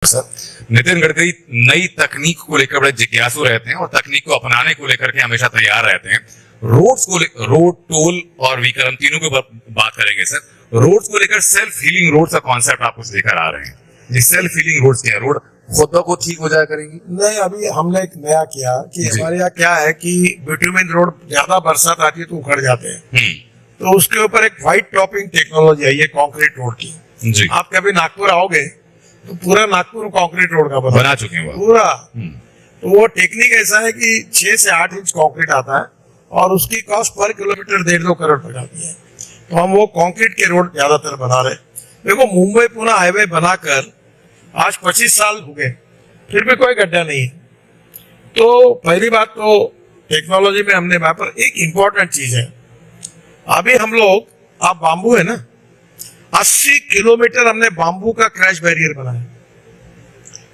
Sir, Nitin Gadkari नई तकनीक को लेकर बड़े जिज्ञासु रहते हैं और तकनीक को अपनाने को लेकर के हमेशा तैयार रहते हैं। रोड टोल और व्हीकल तीनों की बात करेंगे सर। रोड्स को लेकर सेल्फ हीलिंग रोड का कॉन्सेप्ट आप कुछ लेकर आ रहे हैं। ये सेल्फ हीलिंग रोड्स क्या है? रोड खुद ब खुद ठीक हो जाया करेंगी? नहीं, अभी हमने एक नया किया कि हमारे यहाँ क्या है कि बिटुमिन रोड ज्यादा बरसात आती है तो उखड़ जाते हैं, तो उसके ऊपर एक व्हाइट टॉपिंग टेक्नोलॉजी है ये कंक्रीट रोड की। जी। आप कभी नागपुर आओगे तो पूरा नागपुर कंक्रीट रोड का बना चुके हैं पूरा। तो वो टेक्निक ऐसा है कि 6 से 8 इंच कंक्रीट आता है और उसकी कॉस्ट पर किलोमीटर 1.5-2 करोड़ तक आती है। तो हम वो कंक्रीट के रोड ज्यादातर बना रहे। देखो, मुंबई पुणे हाईवे बनाकर आज 25 साल हो गए, फिर भी कोई गड्ढा नहीं है। तो पहली बात तो टेक्नोलॉजी में हमने वहां पर एक इम्पोर्टेंट चीज है। अभी हम लोग, आप बांबू है ना, 80 किलोमीटर हमने बांबू का क्रैश बैरियर बनाया।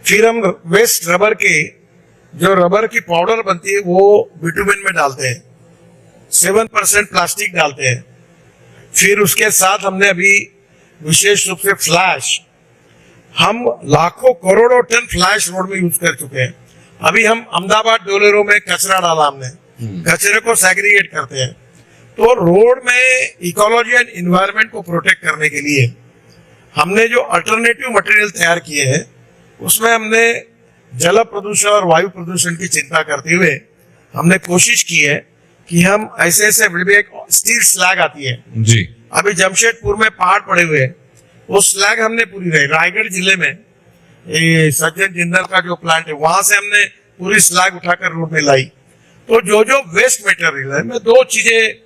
फिर हम वेस्ट रबर के, जो रबर की पाउडर बनती है वो बिटुमिन में डालते हैं, 7% प्लास्टिक डालते हैं। फिर उसके साथ हमने अभी विशेष रूप से फ्लैश, हम लाखों करोड़ों टन फ्लैश रोड में यूज कर चुके हैं। अभी हम अहमदाबाद डोलेरो में कचरा डाला हमने, कचरे को सेग्रीगेट करते हैं। तो रोड में इकोलॉजी एंड इन्वायरमेंट को प्रोटेक्ट करने के लिए हमने जो अल्टरनेटिव मटेरियल तैयार किए हैं उसमें हमने जल प्रदूषण और वायु प्रदूषण की चिंता करते हुए हमने कोशिश की है कि हम ऐसे ऐसे एक स्टील स्लैग आती है जी। अभी जमशेदपुर में पहाड़ पड़े हुए हैं, वो स्लैग हमने पूरी रही। रायगढ़ जिले में ये सज्जन जिंदल का जो प्लांट है वहां से हमने पूरी स्लैग उठाकर रोड में लाई। तो जो जो वेस्ट मटेरियल है, मैं 2 चीजें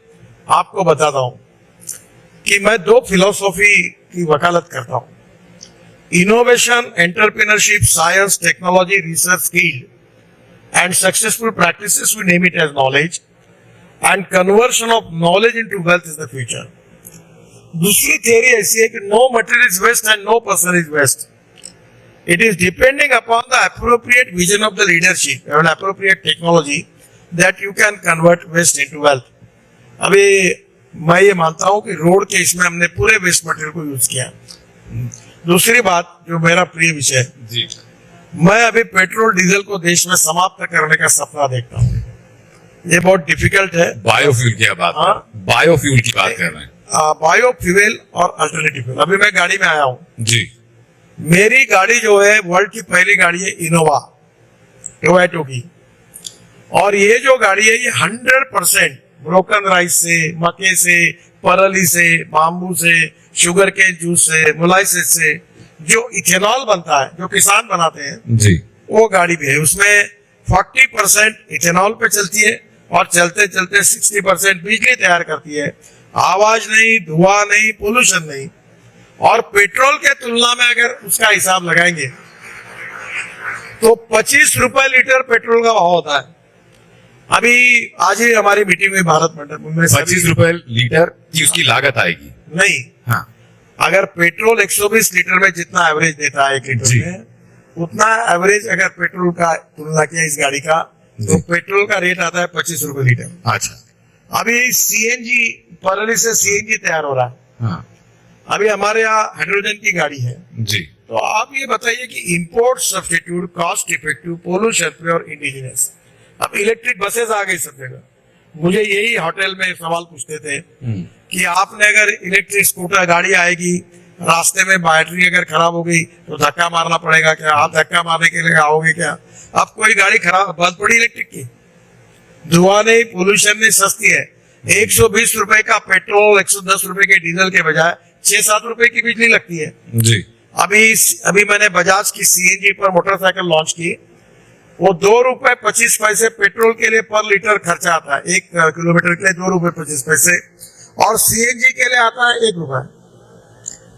आपको बताता हूं कि मैं 2 फिलोसॉफी की वकालत करता हूं। Innovation, entrepreneurship, science, technology, research, skill and successful practices, we name it as knowledge, and conversion of knowledge into wealth is the future. दूसरी थियरी ऐसी है कि no material is waste and no person is waste. It is depending upon the appropriate vision of the leadership and appropriate technology that you can convert waste into wealth. अभी मैं ये मानता हूं कि रोड के इसमें हमने पूरे वेस्ट मटेरियल को यूज किया। दूसरी बात जो मेरा प्रिय विषय जी, मैं अभी पेट्रोल डीजल को देश में समाप्त करने का सपना देखता हूँ। ये बहुत डिफिकल्ट है। बायोफ्यूल की बात, बायोफ्यूल की बात कर रहे हैं। बायोफ्यूल और अल्टरनेटिव फ्यूल। अभी मैं गाड़ी में आया हूँ जी। मेरी गाड़ी जो है वर्ल्ड की पहली गाड़ी है इनोवा टोयोटा की, और ये जो गाड़ी है ये 100% ब्रोकन राइस से, मक्के से, परली से, बाम्बू से, शुगर के जूस से, मोलाइसिस से जो इथेनॉल बनता है, जो किसान बनाते हैं जी, वो गाड़ी भी है। उसमें 40% इथेनॉल पे चलती है और चलते चलते 60% बिजली तैयार करती है। आवाज नहीं, धुआं नहीं, पोल्यूशन नहीं। और पेट्रोल के तुलना में अगर उसका हिसाब लगाएंगे तो 25 रुपए लीटर पेट्रोल का भाव होता है। अभी आज ही हमारी मीटिंग में भारत मंडल में 25 रुपए लीटर की उसकी लागत आएगी। नहीं, हाँ, अगर पेट्रोल 120 लीटर में जितना एवरेज देता है 1 लीटर में, उतना एवरेज अगर पेट्रोल का तुलना किया इस गाड़ी का, तो पेट्रोल का रेट आता है 25 रुपए लीटर। अच्छा। अभी सीएनजी, परली से सीएनजी तैयार हो रहा है। हाँ अभी हमारे यहाँ हाइड्रोजन की गाड़ी है जी। तो आप ये बताइए कि import substitute, cost effective, pollution free और इंडिजिनस। अब इलेक्ट्रिक बसेस आ गई सब जगह। मुझे यही होटल में सवाल पूछते थे कि आपने अगर इलेक्ट्रिक स्कूटर गाड़ी आएगी, रास्ते में बैटरी अगर खराब हो गई तो धक्का मारना पड़ेगा क्या? आप धक्का मारने के लिए आओगे क्या? अब कोई गाड़ी खराब बंद पड़ी इलेक्ट्रिक की, धुआं नहीं, पोल्यूशन नहीं, सस्ती है। 120 रुपए का पेट्रोल, 110 रुपए के डीजल के बजाय 6-7 रुपए की बिजली लगती है जी। अभी मैंने बजाज की सीएनजी पर मोटरसाइकिल लॉन्च की। वो 2 रुपए 25 पैसे पेट्रोल के लिए पर लीटर खर्चा आता है, 1 किलोमीटर के लिए 2 रुपए 25 पैसे, और सीएनजी के लिए आता है 1 रुपए।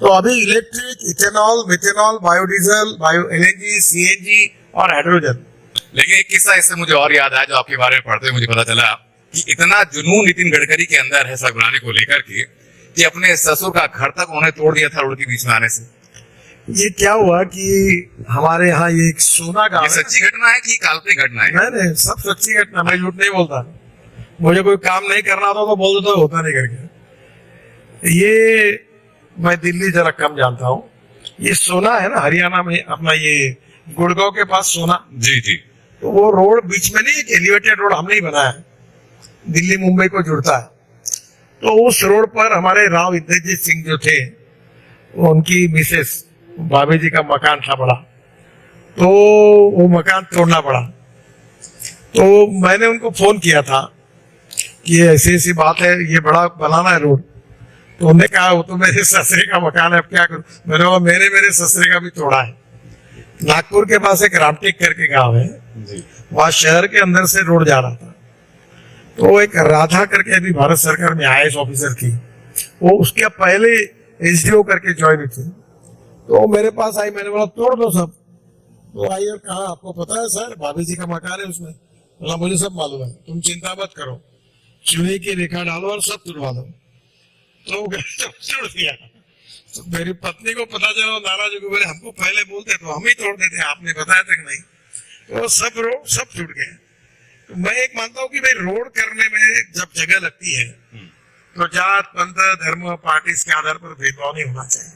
तो अभी electric, ethanol, methanol, biodiesel, bio LNG, CNG और हाइड्रोजन। लेकिन एक किस्सा इससे मुझे और याद आया जो आपके बारे में पढ़ते हुए मुझे पता चला कि इतना जुनून नितिन गडकरी के अंदर है सड़क बनाने को लेकर के कि अपने ससुर का घर तक उन्होंने तोड़ दिया था रोड के बीच में आने से। ये क्या हुआ कि हमारे यहाँ ये एक सोना गांव, ये सच्ची घटना है कि काल्पनिक घटना है? नहीं, सब सच्ची घटना। मैं झूठ नहीं बोलता। मुझे कोई काम नहीं करना था तो बोल देता, होता नहीं करके। ये मैं दिल्ली जरा कम जानता हूँ। ये सोना है ना हरियाणा में अपना, ये गुड़गांव के पास सोना, जी जी। तो वो रोड बीच में नहीं, एक एलिवेटेड रोड हमने ही बनाया है, दिल्ली मुंबई को जुड़ता है। तो उस रोड पर हमारे राव इंद्रजीत सिंह जो थे, वो उनकी मिसेस भाभी जी का मकान था बड़ा, तो वो मकान तोड़ना पड़ा। तो मैंने उनको फोन किया था कि ये ऐसी ऐसी बात है, ये बड़ा बनाना है रोड। तो उन्होंने कहा वो तो मेरे ससुरे का मकान है, अब क्या करूं। मैंने कहा मेरे ससुरे का भी तोड़ा है। नागपुर के पास एक रामटेक करके गांव है, वहां शहर के अंदर से रोड जा रहा था। तो एक राधा करके अभी भारत सरकार में IAS ऑफिसर थी, वो उसके पहले SDO करके ज्वाइन थी। तो मेरे पास आई, मैंने बोला तोड़ दो सब। तो आई और कहा आपको पता है सर, भाभी जी का मकान है उसमें। बोला मुझे सब मालूम है, तुम चिंता मत करो, चुने की रेखा डालो और सब तुड़वा दो। तो तोड़ दिया। तो मेरी पत्नी को पता चला, नाराज हो गई, बोले हमको पहले बोलते तो हम ही तोड़ देते, आपने बताया तक नहीं। तो सब रोड सब टूट गए। तो मैं एक मानता हूँ कि भाई रोड करने में जब जगह लगती है तो जात पंथ धर्म पार्टी के आधार पर भेदभाव नहीं होना चाहिए।